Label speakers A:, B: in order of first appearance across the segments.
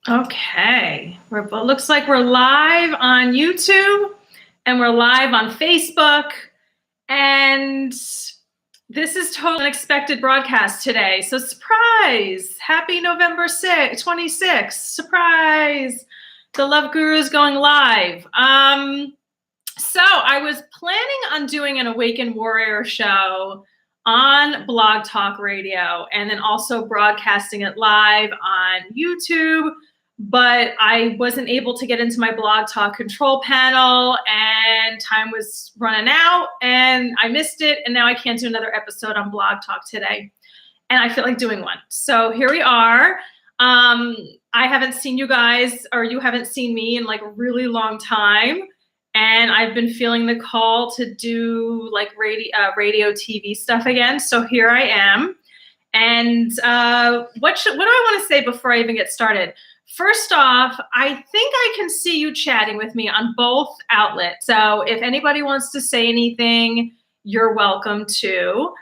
A: Okay, looks like we're live on YouTube and we're live on Facebook. And this is totally unexpected broadcast today. So surprise, happy November 26th, surprise, the Love Guru is going live. So I was planning on doing an Awaken Warrior show on Blog Talk Radio and then also broadcasting it live on YouTube, but I wasn't able to get into my Blog Talk control panel and time was running out and I missed it, and now I can't do another episode on Blog Talk today. And I feel like doing one. So here we are. I haven't seen you guys, or you haven't seen me in like a really long time. And I've been feeling the call to do like radio TV stuff again. So here I am. And what do I want to say before I even get started? First off, I think I can see you chatting with me on both outlets. So if anybody wants to say anything, you're welcome to.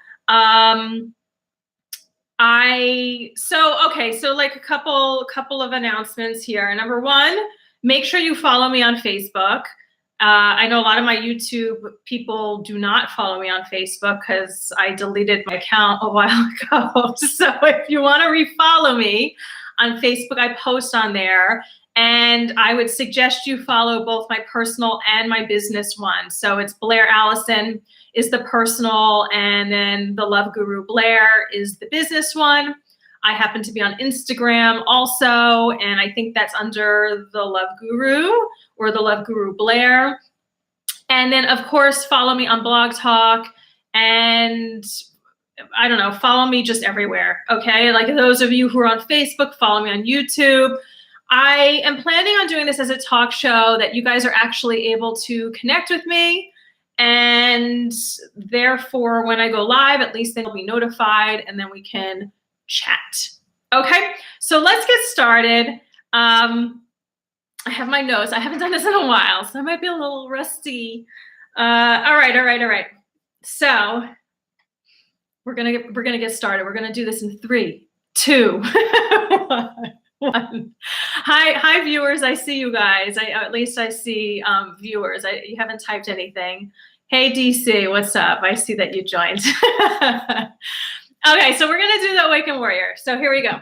A: So like a couple of announcements here. Number one, make sure you follow me on Facebook. I know a lot of my YouTube people do not follow me on Facebook because I deleted my account a while ago. So if you want to refollow me on Facebook, I post on there. And I would suggest you follow both my personal and my business one. So it's Blair Allison is the personal, and then the Love Guru Blair is the business one. I happen to be on Instagram also, and I think that's under the Love Guru or the Love Guru Blair. And then, of course, follow me on Blog Talk, and I don't know, follow me just everywhere, okay? Like those of you who are on Facebook, follow me on YouTube. I am planning on doing this as a talk show that you guys are actually able to connect with me. And therefore, when I go live, at least they'll be notified and then we can chat. Okay, so let's get started. I have my notes. I haven't done this in a while, so I might be a little rusty. All right. So we're gonna get started. We're gonna do this in 3, 2, 1. Hi, viewers. I see you guys. At least I see viewers. You haven't typed anything. Hey, DC, what's up? I see that you joined. Okay, so we're gonna do the Awaken Warrior. So here we go.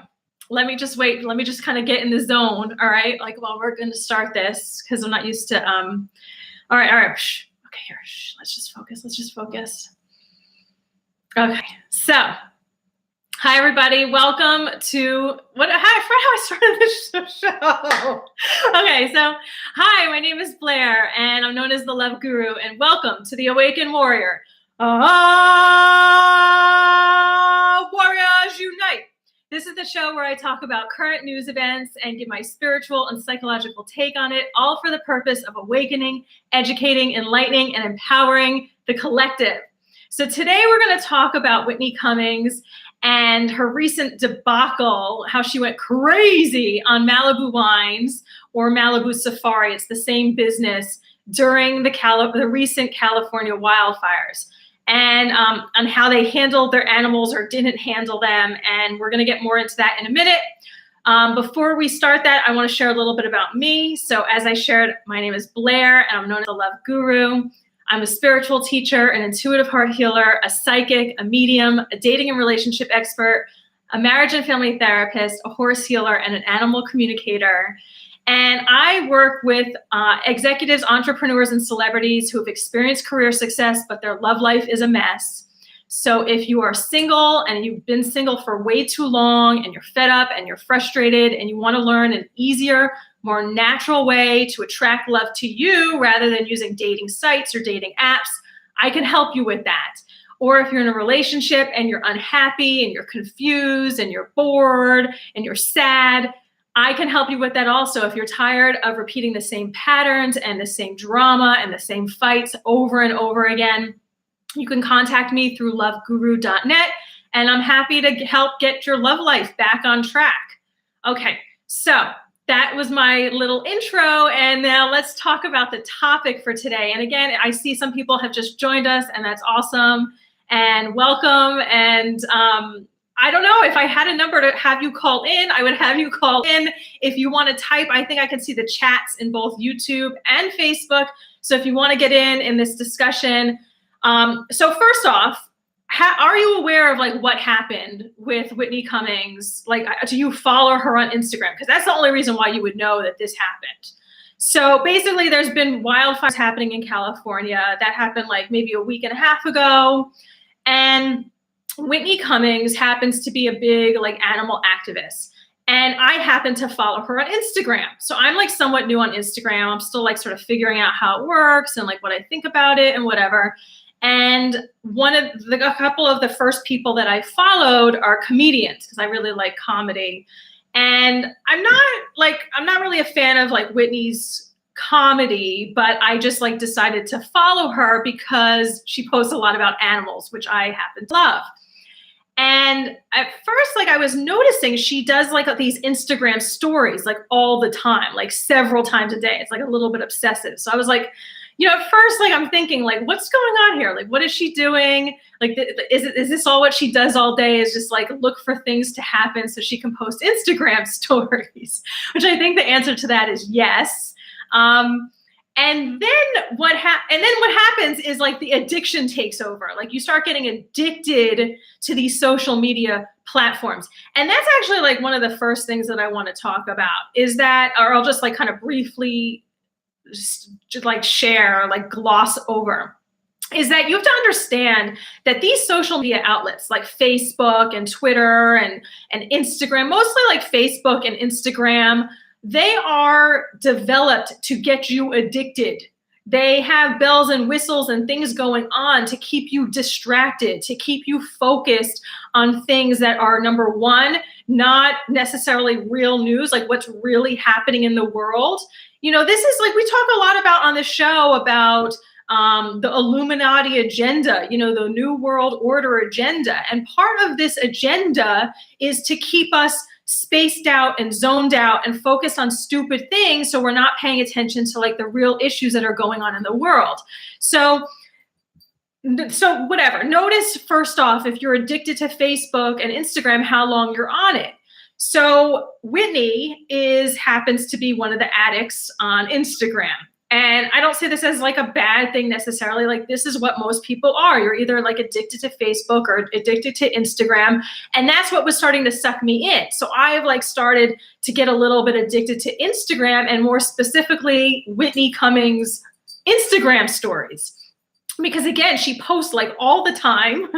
A: Let me just wait. Let me just kind of get in the zone. All right, like while we're gonna start this because I'm not used to. All right. Shh. Okay, here. Shh. Let's just focus. Okay, so hi everybody. Welcome to I forgot how I started this show. Okay, so hi, my name is Blair, and I'm known as the Love Guru, and welcome to the Awaken Warrior. Warriors Unite! This is the show where I talk about current news events and give my spiritual and psychological take on it, all for the purpose of awakening, educating, enlightening, and empowering the collective. So today we're going to talk about Whitney Cummings and her recent debacle, how she went crazy on Malibu wines or Malibu Safari. It's the same business during the recent California wildfires. And on how they handled their animals or didn't handle them. And we're going to get more into that in a minute. Before we start that, I want to share a little bit about me. So as I shared, my name is Blair, and I'm known as the Love Guru. I'm a spiritual teacher, an intuitive heart healer, a psychic, a medium, a dating and relationship expert, a marriage and family therapist, a horse healer, and an animal communicator. And I work with executives, entrepreneurs, and celebrities who have experienced career success, but their love life is a mess. So if you are single and you've been single for way too long and you're fed up and you're frustrated and you want to learn an easier, more natural way to attract love to you rather than using dating sites or dating apps, I can help you with that. Or if you're in a relationship and you're unhappy and you're confused and you're bored and you're sad, I can help you with that also. If you're tired of repeating the same patterns and the same drama and the same fights over and over again, you can contact me through loveguru.net, and I'm happy to help get your love life back on track. Okay, so that was my little intro, and now let's talk about the topic for today. And again, I see some people have just joined us, and that's awesome, and welcome. And I don't know, if I had a number to have you call in, I would have you call in. If you want to type, I think I can see the chats in both YouTube and Facebook. So if you want to get in this discussion. So first off, are you aware of like what happened with Whitney Cummings? Like, do you follow her on Instagram? Because that's the only reason why you would know that this happened. So basically, there's been wildfires happening in California. That happened like maybe a week and a half ago. And Whitney Cummings happens to be a big like animal activist. And I happen to follow her on Instagram. So I'm like somewhat new on Instagram. I'm still like sort of figuring out how it works and like what I think about it and whatever. And a couple of the first people that I followed are comedians because I really like comedy. And I'm not really a fan of like Whitney's comedy, but I just like decided to follow her because she posts a lot about animals, which I happen to love. And at first, like I was noticing she does like these Instagram stories like all the time, like several times a day. It's like a little bit obsessive. So I was like, at first, like I'm thinking like, what's going on here? Like, what is she doing? Like, is this all what she does all day is just like look for things to happen so she can post Instagram stories, which I think the answer to that is yes. And then what happens is like the addiction takes over. Like you start getting addicted to these social media platforms. And that's actually like one of the first things that I want to talk about is that, or I'll just like kind of briefly just like share, like gloss over, is that you have to understand that these social media outlets like Facebook and Twitter and Instagram, mostly like Facebook and Instagram, they are developed to get you addicted. They have bells and whistles and things going on to keep you distracted, to keep you focused on things that are, number one, not necessarily real news, like what's really happening in the world. This is like, we talk a lot about on the show about the Illuminati agenda, the New World Order agenda. And part of this agenda is to keep us spaced out and zoned out and focused on stupid things so we're not paying attention to like the real issues that are going on in the world. So whatever. Notice first off, if you're addicted to Facebook and Instagram, how long you're on it. So Whitney happens to be one of the addicts on Instagram. And I don't say this as like a bad thing necessarily. Like this is what most people are. You're either like addicted to Facebook or addicted to Instagram. And that's what was starting to suck me in. So I've like started to get a little bit addicted to Instagram and more specifically Whitney Cummings Instagram stories. Because again, she posts like all the time.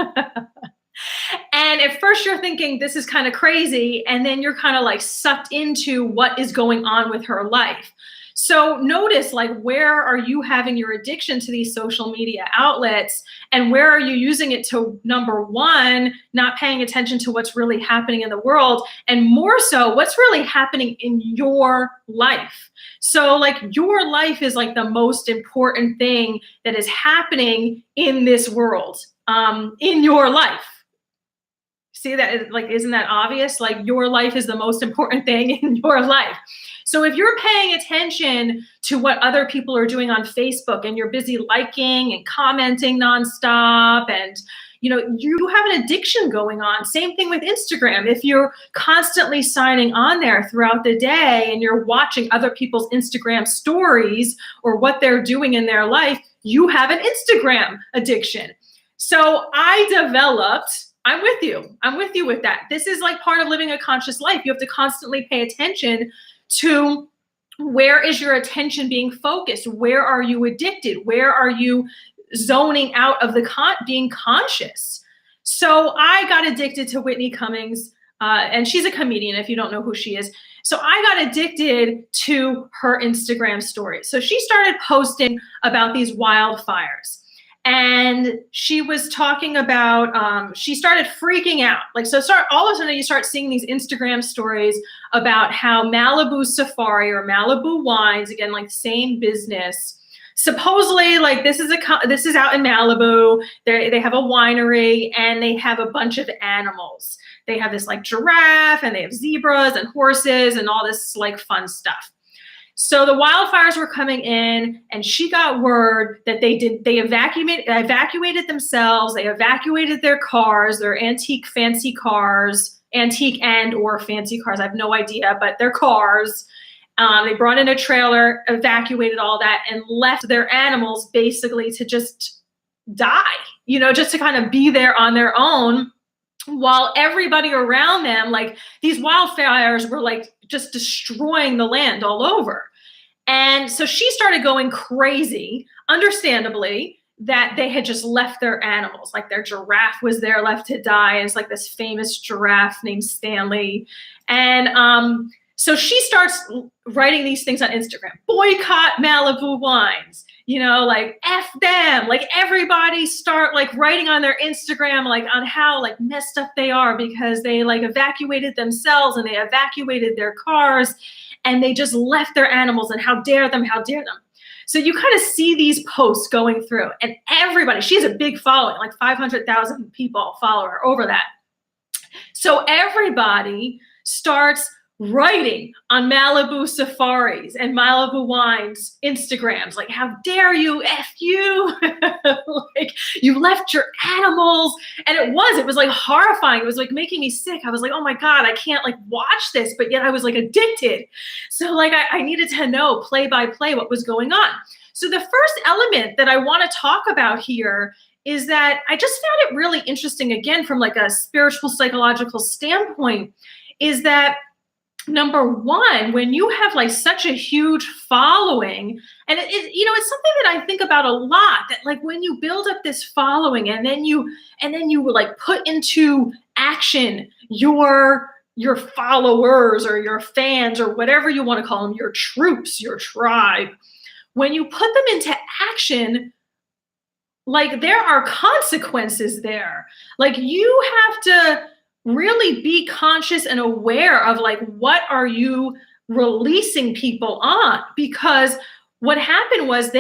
A: And at first you're thinking this is kind of crazy. And then you're kind of like sucked into what is going on with her life. So notice like, where are you having your addiction to these social media outlets and where are you using it to, number one, not paying attention to what's really happening in the world and more so what's really happening in your life. So like your life is like the most important thing that is happening in this world, in your life. See that, like, isn't that obvious? Like your life is the most important thing in your life. So if you're paying attention to what other people are doing on Facebook and you're busy liking and commenting nonstop and, you have an addiction going on. Same thing with Instagram. If you're constantly signing on there throughout the day and you're watching other people's Instagram stories or what they're doing in their life, you have an Instagram addiction. So I'm with you with that. This is like part of living a conscious life. You have to constantly pay attention to where is your attention being focused? Where are you addicted? Where are you zoning out of being conscious? So I got addicted to Whitney Cummings, and she's a comedian if you don't know who she is. So I got addicted to her Instagram stories. So she started posting about these wildfires. And she was talking about, she started freaking out. Like, all of a sudden you start seeing these Instagram stories about how Malibu Safari or Malibu Wines, again, like same business, supposedly like this is out in Malibu. They have a winery and they have a bunch of animals. They have this like giraffe and they have zebras and horses and all this like fun stuff. So the wildfires were coming in, and she got word that they evacuated themselves. They evacuated their cars, their antique, fancy cars, antique and or fancy cars. I have no idea, but their cars. They brought in a trailer, evacuated all that, and left their animals basically to just die, just to kind of be there on their own, while everybody around them, like these wildfires were like just destroying the land all over. And so she started going crazy, understandably, that they had just left their animals. Like their giraffe was there left to die. And it's like this famous giraffe named Stanley. And so she starts writing these things on Instagram. Boycott Malibu wines. Like F them, like everybody start like writing on their Instagram, like on how like messed up they are because they like evacuated themselves and they evacuated their cars and they just left their animals, and how dare them, how dare them. So you kind of see these posts going through, and everybody, she has a big following, like 500,000 people follow her over that. So everybody starts writing on Malibu Safaris and Malibu Wines Instagrams, like, how dare you, F you, like you left your animals. And it was like horrifying. It was like making me sick. I was like, oh my God, I can't like watch this, but yet I was like addicted. So like I needed to know play by play what was going on. So the first element that I want to talk about here is that I just found it really interesting, again, from like a spiritual psychological standpoint, is that number one, when you have like such a huge following, and it's something that I think about a lot, that like when you build up this following and then you like put into action your followers or your fans or whatever you want to call them, your troops, your tribe, when you put them into action, like there are consequences there. Like you have to really be conscious and aware of like, what are you releasing people on? Because what happened was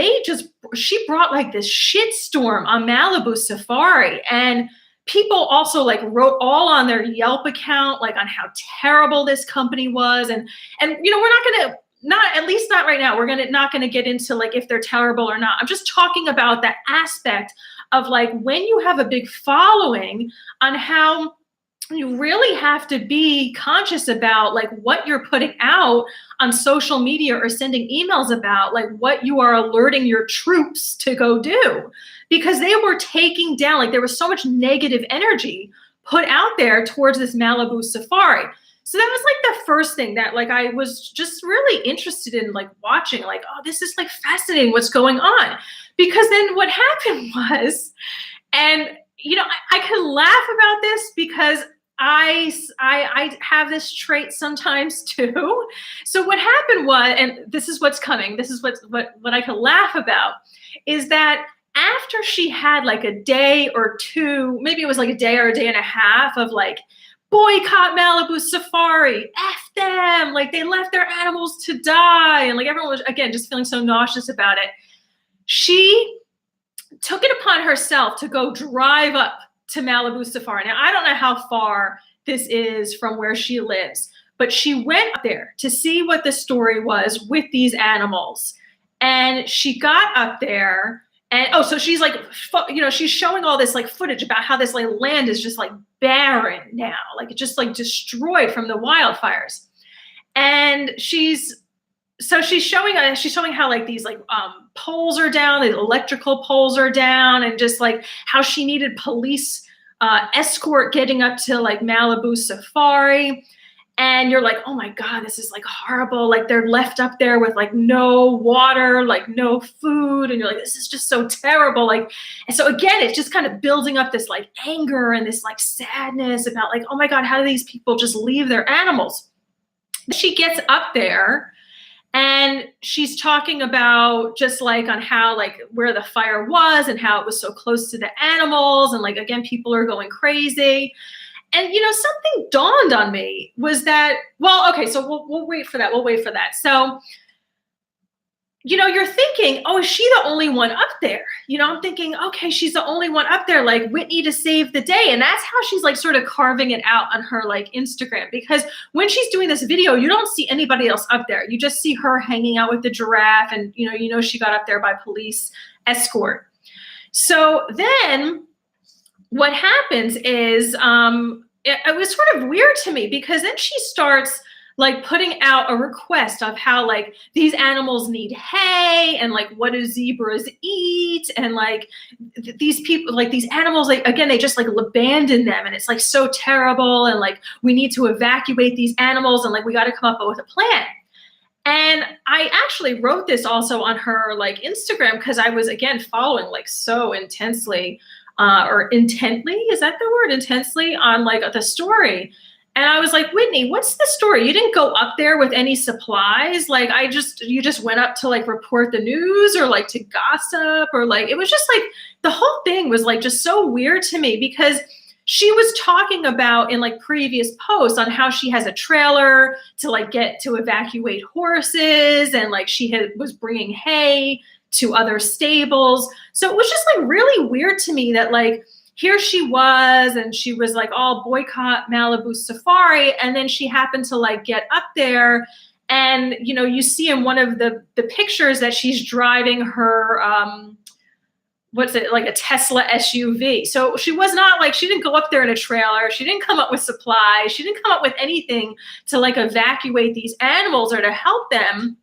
A: she brought like this shitstorm on Malibu Safari, and people also like wrote all on their Yelp account, like on how terrible this company was. And we're at least not right now. We're not going to get into like if they're terrible or not. I'm just talking about that aspect of like when you have a big following, on how you really have to be conscious about like what you're putting out on social media or sending emails about, like what you are alerting your troops to go do, because they were taking down, like there was so much negative energy put out there towards this Malibu Safari. So that was like the first thing that like I was just really interested in like watching, like, oh, this is like fascinating what's going on. Because then what happened was, and I can laugh about this because I have this trait sometimes too. So what happened was, and this is what's coming, this is what I can laugh about, is that after she had like a day or two, maybe it was like a day or a day and a half of like, boycott Malibu Safari, F them, like they left their animals to die, and like everyone was, again, just feeling so nauseous about it, she took it upon herself to go drive up to Malibu Safari. Now, I don't know how far this is from where she lives, but she went up there to see what the story was with these animals. And she got up there, and so she's like, she's showing all this like footage about how this like land is just like barren now, like it's just like destroyed from the wildfires. And she's showing how like these like poles are down, the electrical poles are down, and just like how she needed police escort getting up to like Malibu Safari. And you're like, oh my God, this is like horrible. Like they're left up there with like no water, like no food. And you're like, this is just so terrible. Like, and so again, it's just kind of building up this like anger and this like sadness about like, oh my God, how do these people just leave their animals? She gets up there and she's talking about just like on how like where the fire was and how it was so close to the animals. And like, again, people are going crazy. And, something dawned on me was that, well, okay, so we'll wait for that. We'll wait for that. So you know, you're thinking, oh, is she the only one up there? You know, I'm thinking, okay, she's the only one up there, like Whitney to save the day. And that's how she's like sort of carving it out on her like Instagram. Because when she's doing this video, you don't see anybody else up there. You just see her hanging out with the giraffe. And, you know, she got up there by police escort. So then what happens is it was sort of weird to me, because then she starts like putting out a request of how like these animals need hay, and like what do zebras eat, and like these people, like these animals, like again, they just like abandon them, and it's like so terrible, and like we need to evacuate these animals, and like we got to come up with a plan. And I actually wrote this also on her like Instagram, because I was again following like so intensely or intently, is that the word, intensely, on like the story. And I was like, Whitney, what's the story? You didn't go up there with any supplies. Like you just went up to like report the news, or like to gossip, or like, it was just like, the whole thing was like just so weird to me, because she was talking about in like previous posts on how she has a trailer to like get to evacuate horses, and like was bringing hay to other stables. So it was just like really weird to me that like, here she was, and she was like all boycott Malibu safari. And then she happened to like get up there, and, you know, you see in one of the pictures that she's driving her, what's it, like a Tesla SUV. So she was not like, she didn't go up there in a trailer. She didn't come up with supplies. She didn't come up with anything to like evacuate these animals or to help them.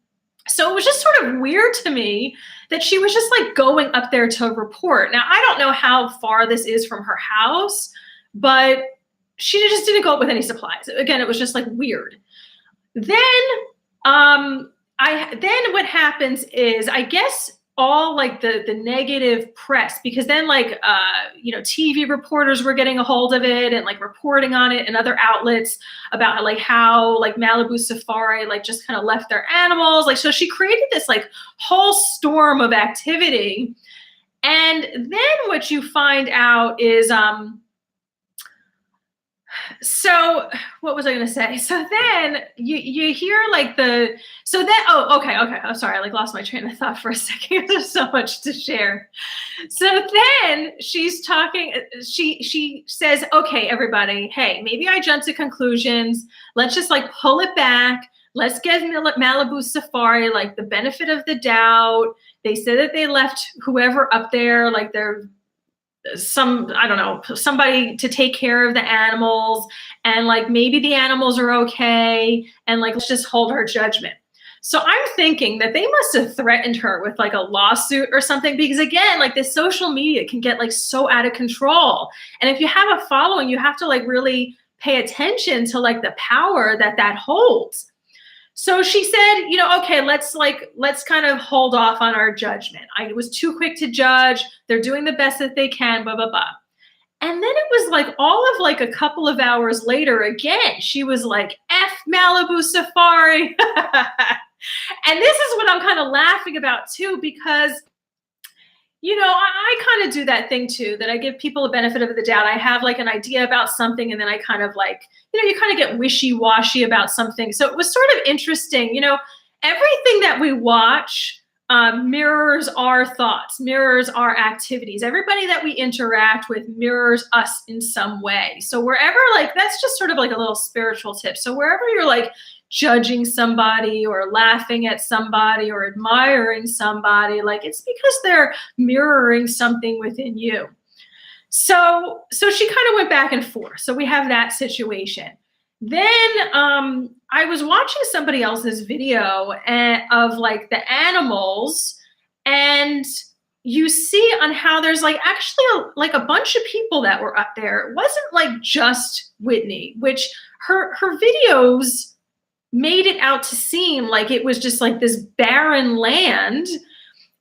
A: So it was just sort of weird to me that she was just like going up there to report. Now, I don't know how far this is from her house, but she just didn't go up with any supplies. Again, it was just like weird. Then, then what happens is, I guess, all like the negative press, because then like you know, TV reporters were getting a hold of it and like reporting on it, and other outlets about like how like Malibu Safari like just kind of left their animals, like, so she created this like whole storm of activity. And then what you find out is so what was I going to say? So then you hear like oh, okay. I'm sorry. I like lost my train of thought for a second. There's so much to share. So then she's talking, she says, okay, everybody, hey, maybe I jumped to conclusions. Let's just like pull it back. Let's give Malibu Safari like the benefit of the doubt. They said that they left whoever up there, like they're I don't know, somebody to take care of the animals, and like maybe the animals are okay, and like let's just hold her judgment. So I'm thinking that they must have threatened her with like a lawsuit or something, because again, like this social media can get like so out of control. And if you have a following, you have to like really pay attention to like the power that holds. So she said, you know, okay, let's kind of hold off on our judgment. I was too quick to judge. They're doing the best that they can, blah, blah, blah. And then it was like all of like a couple of hours later, again, she was like, F Malibu Safari. And this is what I'm kind of laughing about too, because, you know, I kind of do that thing too, that I give people a benefit of the doubt. I have like an idea about something, and then I kind of like, you know, you kind of get wishy-washy about something. So it was sort of interesting, you know, everything that we watch mirrors our thoughts, mirrors our activities. Everybody that we interact with mirrors us in some way. So wherever, like, that's just sort of like a little spiritual tip. So wherever you're like judging somebody or laughing at somebody or admiring somebody, like it's because they're mirroring something within you. So she kind of went back and forth. So we have that situation. Then I was watching somebody else's video of like the animals, and you see on how there's like actually like a bunch of people that were up there. It wasn't like just Whitney, which her videos made it out to seem like it was just like this barren land,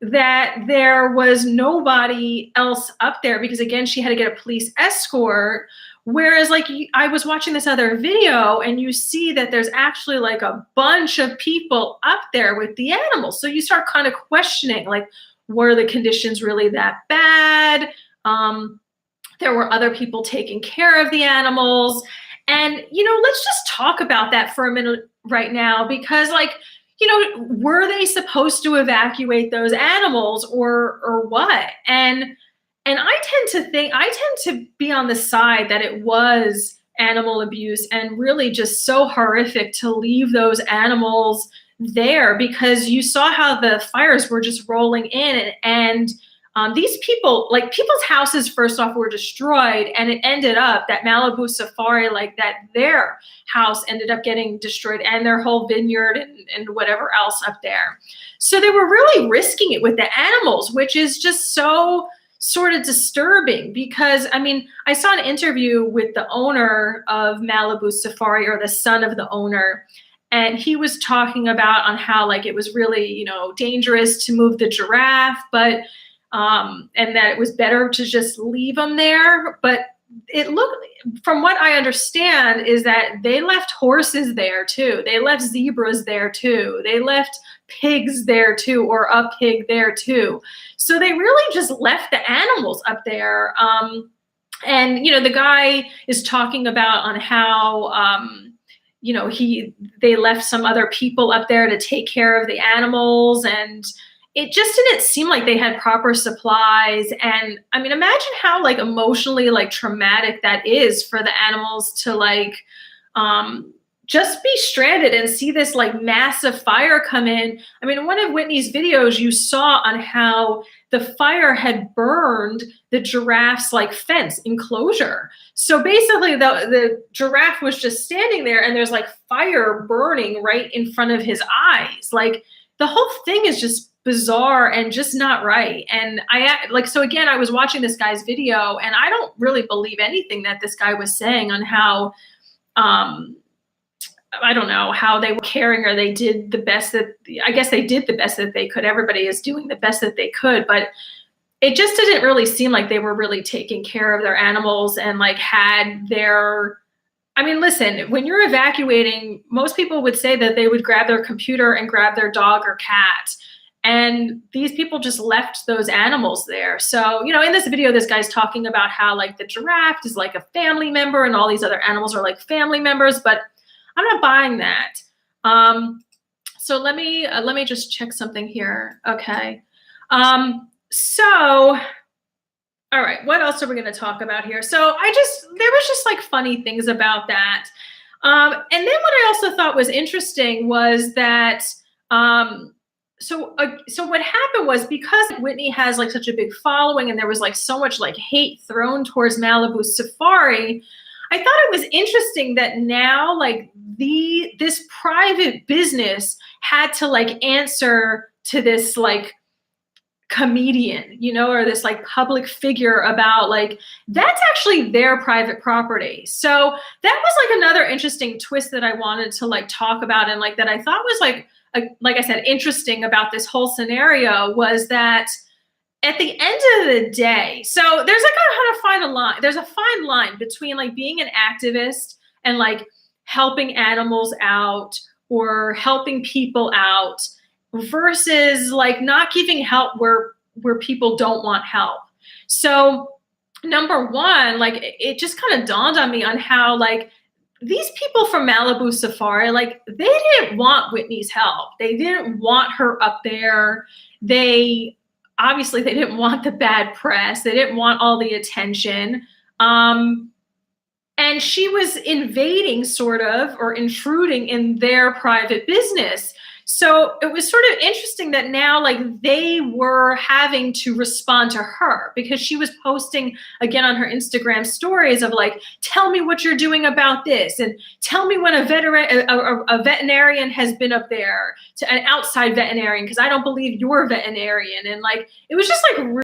A: that there was nobody else up there, because again, she had to get a police escort. Whereas like I was watching this other video, and you see that there's actually like a bunch of people up there with the animals. So you start kind of questioning, like, were the conditions really that bad? There were other people taking care of the animals. And, you know, let's just talk about that for a minute right now, because like, were they supposed to evacuate those animals or what? And I tend to be on the side that it was animal abuse and really just so horrific to leave those animals there, because you saw how the fires were just rolling in, and these people, like people's houses, first off, were destroyed, and it ended up that Malibu Safari, like that, their house ended up getting destroyed, and their whole vineyard and whatever else up there. So they were really risking it with the animals, which is just so sort of disturbing, because I mean, I saw an interview with the owner of Malibu Safari, or the son of the owner, and he was talking about on how like it was really, dangerous to move the giraffe, but and that it was better to just leave them there. But it looked, from what I understand, is that they left horses there too. They left zebras there too. They left pigs there too, or a pig there too. So they really just left the animals up there. And the guy is talking about on how they left some other people up there to take care of the animals, and it just didn't seem like they had proper supplies. And I mean, imagine how like emotionally like traumatic that is for the animals to like just be stranded and see this like massive fire come in. I mean, in one of Whitney's videos, you saw on how the fire had burned the giraffe's like fence enclosure. So basically the giraffe was just standing there, and there's like fire burning right in front of his eyes. Like the whole thing is just bizarre and just not right. And so again, I was watching this guy's video, and I don't really believe anything that this guy was saying on how, I don't know, how they were caring, or they did the best that, I guess they did the best that they could. Everybody is doing the best that they could, but it just didn't really seem like they were really taking care of their animals and like had their, I mean, listen, when you're evacuating, most people would say that they would grab their computer and grab their dog or cat. And these people just left those animals there. So, in this video, this guy's talking about how like the giraffe is like a family member and all these other animals are like family members, but I'm not buying that. So let me just check something here. Okay. So, all right, what else are we going to talk about here? So there was just like funny things about that. And then what I also thought was interesting was that, so what happened was, because Whitney has like such a big following and there was like so much like hate thrown towards Malibu Safari, I thought it was interesting that now like this private business had to like answer to this like comedian, or this like public figure about like, that's actually their private property. So that was like another interesting twist that I wanted to like talk about, and like that I thought was like I said, interesting about this whole scenario was that at the end of the day, so there's like how to find a line. There's a fine line between like being an activist and like helping animals out or helping people out versus like not giving help where people don't want help. So number one, like it just kind of dawned on me on how like these people from Malibu Safari, like they didn't want Whitney's help. They didn't want her up there. Obviously they didn't want the bad press. They didn't want all the attention. And she was invading sort of, or intruding in their private business. So it was sort of interesting that now like they were having to respond to her, because she was posting again on her Instagram stories of like, tell me what you're doing about this, and tell me when a veterinarian has been up there, to an outside veterinarian, because I don't believe you're a veterinarian. And like, it was just like